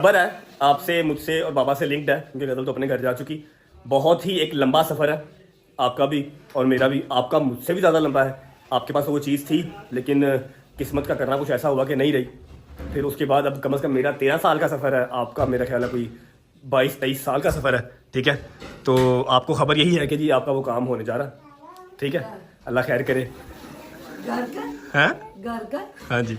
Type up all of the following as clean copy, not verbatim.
खबर है आपसे, मुझसे और बाबा से लिंक्ड है क्योंकि गज़ल तो अपने घर जा चुकी। बहुत ही एक लंबा सफ़र है आपका भी और मेरा भी। आपका मुझसे भी ज़्यादा लंबा है। आपके पास वो चीज़ थी लेकिन किस्मत का करना कुछ ऐसा हुआ कि नहीं रही। फिर उसके बाद अब कम से कम मेरा 13 साल का सफ़र है, आपका मेरा ख्याल है कोई 22-23 साल का सफ़र है। ठीक है, तो आपको खबर यही है कि जी आपका वो काम होने जा रहा है। ठीक है, अल्लाह खैर करे। घर का हैं? घर का हाँ जी।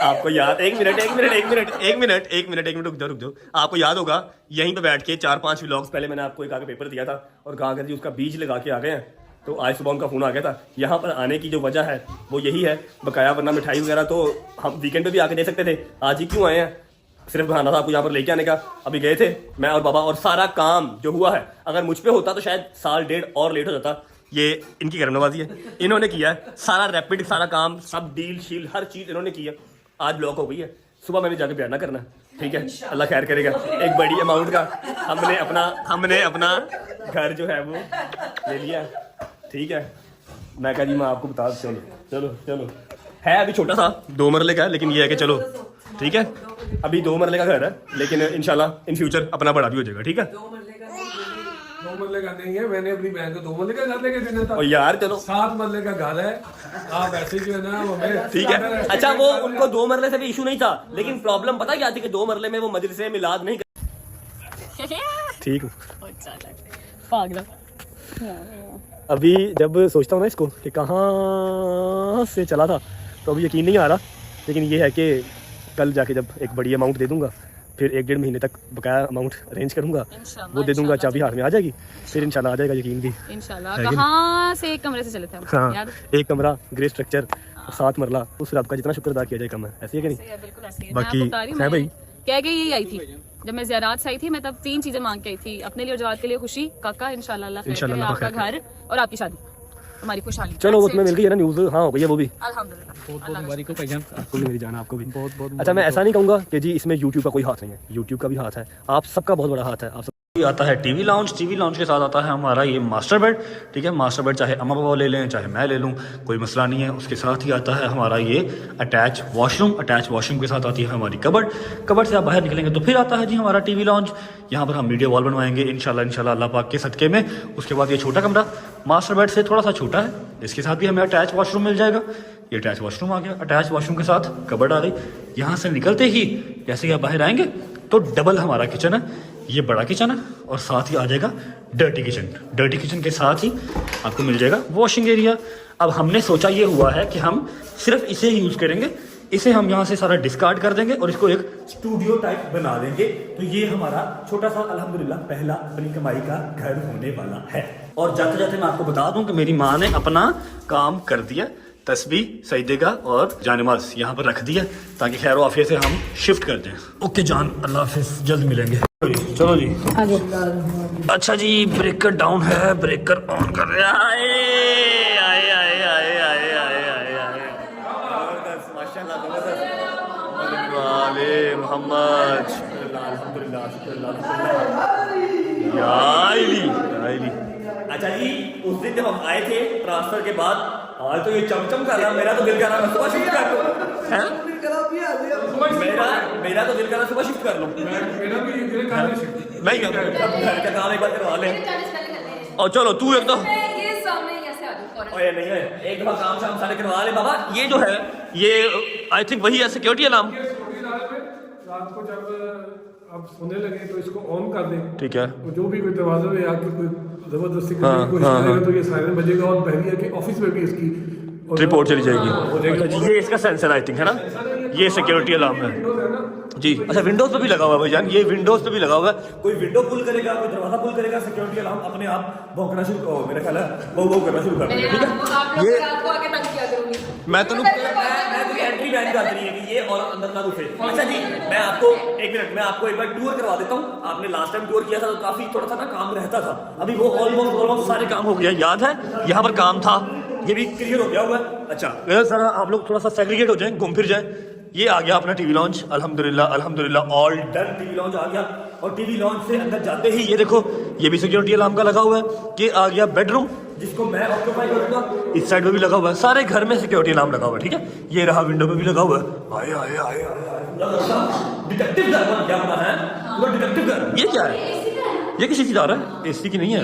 आपको याद, एक मिनट रुक जाओ। आपको याद होगा यहीं पे बैठ के 4-5 व्लॉग्स पहले मैंने आपको एक आगे पेपर दिया था और कहा कि जी उसका बीज लगा के आ गए हैं। तो आज सुबह उनका फ़ोन आ गया था। यहाँ पर आने की जो वजह है वो यही है बकाया, वरना मिठाई वगैरह तो हम वीकेंड पे भी आके दे सकते थे। आज ही क्यों आए हैं? सिर्फ बहाना था आपको यहाँ पर लेके आने का। अभी गए थे मैं और बाबा और सारा काम जो हुआ है, अगर मुझ पे होता तो शायद 1.5 साल और लेट हो जाता। ये इनकी करनवाजी है, इन्होंने किया है सारा रैपिड, सारा काम, सब डील शील हर चीज़ इन्होंने की है। आज ब्लॉक हो गई है, सुबह मैंने जाके बयान ना करना। ठीक है, अल्लाह खैर करेगा। एक बड़ी अमाउंट का हमने अपना घर जो है वो ले लिया। ठीक है, मैं कहा जी मैं आपको बता, चलो है अभी छोटा सा 2 मरले का है, लेकिन ये है कि चलो ठीक है अभी 2 मरले का घर है, लेकिन इंशाल्लाह इन फ्यूचर अपना बड़ा भी हो जाएगा। ठीक है, 2 मरले का नहीं है, मैंने अपनी बहन को 2 मरले का घर लेके देना था। और यार चलो 7 मरले का घर है। आप ऐसे जो है ना हमें ठीक है। अच्छा, वो उनको 2 मरले से भी इशू नहीं था, लेकिन प्रॉब्लम पता क्या थी कि 2 मरले में वो मदरसे मिलाद नहीं कर। ठीक हूँ पागल। अभी जब सोचता हूँ ना इसको कि कहाँ से चला था तो अभी यकीन नहीं आ रहा, लेकिन ये है कि कल जाके जब एक बड़ी अमाउंट दे दूंगा, फिर 1-1.5 महीने तक बकाया अमाउंट अरेंज करूंगा, वो दे दूंगा, चाबी हाथ में आ जाएगी, फिर इंशाल्लाह आ जाएगा यकीन भी। इंशाल्लाह। कहाँ से एक कमरे से चले थे हम? हाँ, याद? एक कमरा, ग्रे स्ट्रक्चर, 7 मरला, उस रब का जितना शुक्र अदा किया जाए कम है। ऐसे है कि नहीं? बिल्कुल ऐसे ही है। बाकी मैं आपको बता रही हूँ, है भाई, मैं कह के यही आई थी जब मैं ज़ियारत से आई थी। मैं तब 3 चीजें मांग के आई थी, अपने लिए और जवाब के लिए खुशी, काका इंशाल्लाह अल्लाह खैर करे, आपका घर और आपकी शादी, हमारी खुशहाली। चलो उसमें मिल गई है ना न्यूज़। हाँ हो गई है वो भी। अल्हम्दुलिल्लाह। बहुत मुबारक हो भाईजान, आपको भी मेरी जान, आपको भी बहुत अच्छा, मैं ऐसा नहीं कहूँगा कि जी इसमें यूट्यूब का कोई हाथ नहीं है, यूट्यूब का भी हाथ है, आप सबका बहुत बड़ा हाथ है। आप सब आता है टीवी लाउंज के साथ आता है हमारा ये मास्टर बेड। ठीक है, मास्टर बेड चाहे अम्मा पापा ले लें चाहे मैं ले लूँ, कोई मसला नहीं है। उसके साथ ही आता है हमारा ये अटैच वॉशरूम के साथ आती है हमारी कबर्ड से आप बाहर निकलेंगे तो फिर आता है जी हमारा टीवी लाउंज। यहाँ पर हम मीडिया वॉल बनवाएंगे इंशाल्लाह अल्लाह पाक के सदक़े में। उसके बाद ये छोटा कमरा मास्टर बेड से थोड़ा सा छोटा है, इसके साथ भी हमें अटैच वॉशरूम मिल जाएगा। ये अटैच वॉशरूम आ गया, अटैच वॉशरूम के साथ कबर्ड आ गई। यहाँ से निकलते ही जैसे ही आप बाहर आएंगे तो डबल हमारा किचन है, ये बड़ा किचन है और साथ ही आ जाएगा डर्टी किचन के साथ ही आपको मिल जाएगा वॉशिंग एरिया। अब हमने सोचा ये हुआ है कि हम सिर्फ इसे यूज़ करेंगे, इसे हम यहाँ से सारा डिस्कार्ड कर देंगे और इसको एक स्टूडियो टाइप बना देंगे। तो ये हमारा छोटा सा अल्हम्दुलिल्लाह पहला अपनी कमाई का घर होने वाला है। और जाते जाते मैं आपको बता दूं कि मेरी माँ ने अपना काम कर दिया, तस्बीह, सजदेगा और जानिमाज यहाँ पर रख दिया ताकि खैर आफियत से हम शिफ्ट कर दें। ओके जान, अल्लाह हाफिज़, जल्द मिलेंगे। चलो जी, अच्छा जी, ब्रेकर डाउन है, ब्रेकर ऑन कर रहे हैं। मोहम्मद अच्छा जी, उस दिन जब हम आए थे ट्रांसफर के बाद, आज तो ये चमचम कर रहा, मेरा तो दिल कर रहा मैं सुबह शिफ्ट कर लूं। मेरा तो दिल कर रहा सुबह शिफ्ट कर लूं। नहीं, घर का काम एक बार करवा लें। और चलो तू एक दो नहीं है, एक दफा काम शाम सारे करवा ले बाबा। ये जो है ये आई थिंक वही है सिक्योरिटी अलार्म। रात को जब आप सोने लगे तो इसको ऑन कर दें। ठीक है, तो जो भी कोई दरवाजे में आके कोई जबरदस्ती करने की कोशिश करेगा तो ये सायरन बजेगा और पहली है कि ऑफिस में भी इसकी रिपोर्ट चली जाएगी। ये इसका सेंसर आई थिंक है ना, ये सिक्योरिटी अलार्म है जी। अच्छा, विंडोज पे भी लगा हुआ है भाईजान, ये विंडोज पे भी लगा हुआ है। कोई विंडो पुल करेगा, कोई दरवाजा पुल करेगा, सिक्योरिटी अलार्म अपने आप भौंकना शुरू, मेरा ख्याल है वो करना शुरू कर देगा। ठीक है, ये मैं तो एंट्री बैन कर रही है कि ये और अंदर ना घुसे। अच्छा जी, मैं आपको एक बार टूर करवा देता हूँ। आपने लास्ट टाइम टूर किया था तो काफी थोड़ा सा ना काम रहता था, अभी वो ऑलमोस्ट सारे काम हो गया। याद है यहाँ पर काम था, ये भी क्लियर हो गया हुआ है। अच्छा सर, आप लोग थोड़ा सा सेग्रीगेट हो जाएं, घूम फिर जाएं। ये आ गया अपना टीवी लॉन्च, अल्हम्दुलिल्लाह ऑल डन, टीवी लॉन्च आ गया। और टीवी लॉन्च से अंदर जाते ही ये देखो, ये भी सिक्योरिटी अलार्म का लगा हुआ है कि आ गया बेडरूम, जिसको मैं ऑक्यूपाई करूंगा। इस साइड पे भी लगा हुआ है, सारे घर में सिक्योरिटी अलार्म लगा हुआ है, ठीक है। ये रहा विंडो पे भी लगा हुआ है। आए आए आए आए, डिटेक्टिव घर बन गया अपना है, पूरा डिटेक्टिव घर। ये क्या है? ये किसी की तार है, एसी की नहीं है,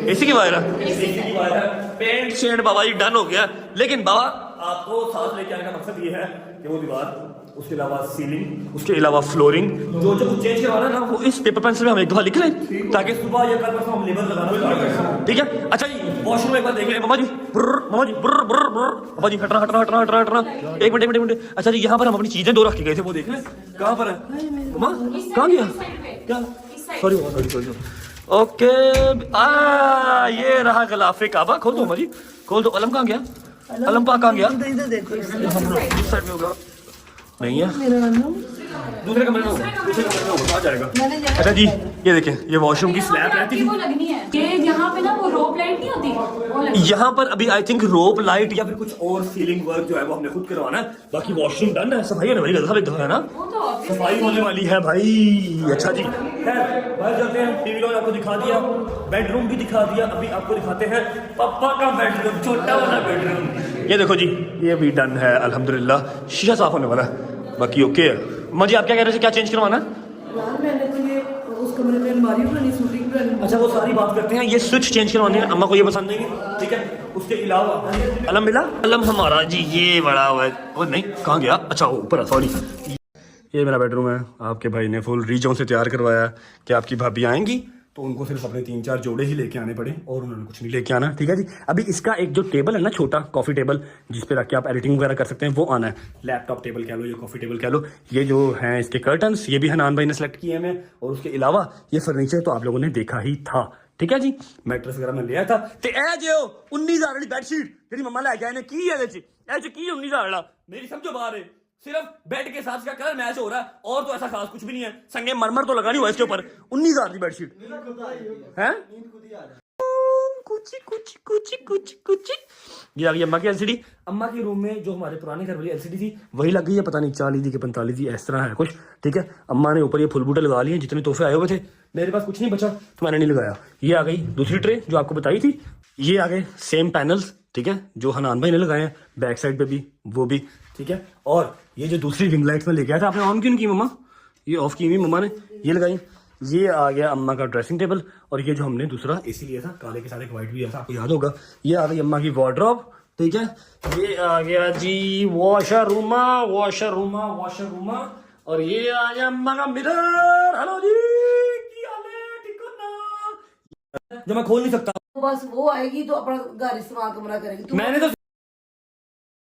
एसी की वायर है, एसी की वायर है। पेंट शेड बाबा जी डन हो गया, लेकिन बाबा आपको साथ लेके आने का मकसद ये है कि वो दीवार, उसके अलावा सीलिंग, उसके अलावा फ्लोरिंग, जो कुछ चेंज करवाना है ना, वो इस पेपर पेंसिल में हम एक दफा लिख लें, ताकि सुबह या कल परसों हम लेबर लगाना, ठीक है। अच्छा जी, वॉशरूम एक बार देख लें मामा जी। मामा जी पापा जी, हटना हटना हटना हटना हटना, एक मिनट एक मिनट। अच्छा जी, यहाँ पर हम अपनी चीजें दो रख के गए थे, वो देख लें कहाँ पर है मामा, कहाँ गया क्या? Sorry sorry sorry, okay. ये रहा गलाफे काबा। खोल दो मजी, खोल दो। अलम कहाँ गया? अलम पाक कहाँ गया? इस साइड में होगा, नहीं है, दूसरे कमरे में होगा, दूसरे कमरे में होगा, आ जाएगा। अच्छा जी, ये देखें, ये वॉशरूम की स्लैब रहती वो लगनी है, ये यहाँ पे ना वो रोप लाइट नहीं होती, वो लगनी है। यहाँ पर अभी आई थिंक रोप लाइट या फिर कुछ और सीलिंग वर्क जो है वो हमने खुद करवाना है। बाकी वॉशरूम डन है, सफाई होने वाली है ना, वो तो obvious सफाई होने वाली है भाई। अच्छा जी, बाहर जाते हैं। टीवी लॉन्च आपको दिखा दिया, बेडरूम भी दिखा दिया, अभी आपको दिखाते हैं पापा का बेडरूम, छोटा वाला बेडरूम। ये देखो जी, ये भी डन है अल्हम्दुलिल्लाह, शीशा साफ होने वाला है, बाकी ओके है। अम्मा जी, आप क्या कह रहे थे, क्या चेंज करवाना है? मैंने तो ये उस कमरे में अलमारी बनानी, शूटिंग बनानी। अच्छा, वो सारी बात करते हैं। ये स्विच चेंज करवाने हैं, अम्मा को ये पसंद नहीं है, ठीक है। उसके अलावा अलम मिला, अलम हमारा जी ये बड़ा हुआ है, वो नहीं कहाँ गया, अच्छा ऊपर, सॉरी। ये मेरा बेडरूम है, आपके भाई ने फुल रीजों से तैयार करवाया कि आपकी भाभी आएंगी तो उनको सिर्फ अपने 3-4 जोड़े ही लेके आने पड़े, और उन्होंने कुछ नहीं लेके आना, ठीक है जी। अभी इसका एक जो टेबल है ना, छोटा कॉफी टेबल, जिस पे रख के आप एडिटिंग वगैरह कर सकते हैं, वो आना है। लैपटॉप टेबल कह लो या कॉफी टेबल कह लो। ये जो हैं इसके कर्टन्स, ये भी हनान भाई ने सेलेक्ट किए हैं, और उसके अलावा ये फर्नीचर तो आप लोगों ने देखा ही था, ठीक है जी। मैट्रेस वगैरह मैं ले आया था। ते ए जो 19,000 वाली बेडशीट जी मम्मा लेके आए ने, की है की 19,000 वाला, मेरी समझो बाहर है, सिर्फ बेड के साथ का कलर मैच हो रहा है, और तो ऐसा खास कुछ भी नहीं है। संगे मरमर तो लगा नहीं हुआ इसके ऊपर। 19,000 की बेडशीट है। कुछ ये आ गई अम्मा की एलसीडी। अम्मा के रूम में जो हमारे पुराने घर वाली एलसीडी थी वही लग गई है, पता नहीं 40 दी कि 45 दी, इस तरह है कुछ, ठीक है। अम्मा ने ऊपर ये फुल बूटे लगा लिए, जितने तोहफे आए हुए थे। मेरे पास कुछ नहीं बचा तो मैंने नहीं लगाया। ये आ गई दूसरी ट्रे जो आपको बताई थी। ये आ गए सेम पैनल्स, ठीक है, जो हनान भाई ने लगाए हैं, बैक साइड पे भी, वो भी, ठीक है। और ये जो दूसरी रिंग लाइट्स में लेके आया था, आपने ऑन क्यों नहीं की मम्मा? ये ऑफ की हुई मम्मा ने, ये लगाई। ये आ गया अम्मा का ड्रेसिंग टेबल, और ये जो हमने दूसरा एसी लिया था काले के साथ एक वाइट भी लिया था, आपको याद होगा। ये आ गई अम्मा की वार्डरोब, ठीक है। ये आ गया जी वॉशर रूमा, और ये आ गया अम्मा का मिरर। हेलो जी, की हाल है, ठीक हो ना? जो मैं खोल नहीं सकता, बस वो आएगी तो अपना घर इस्तेमाल कमरा करेगी। मैंने तो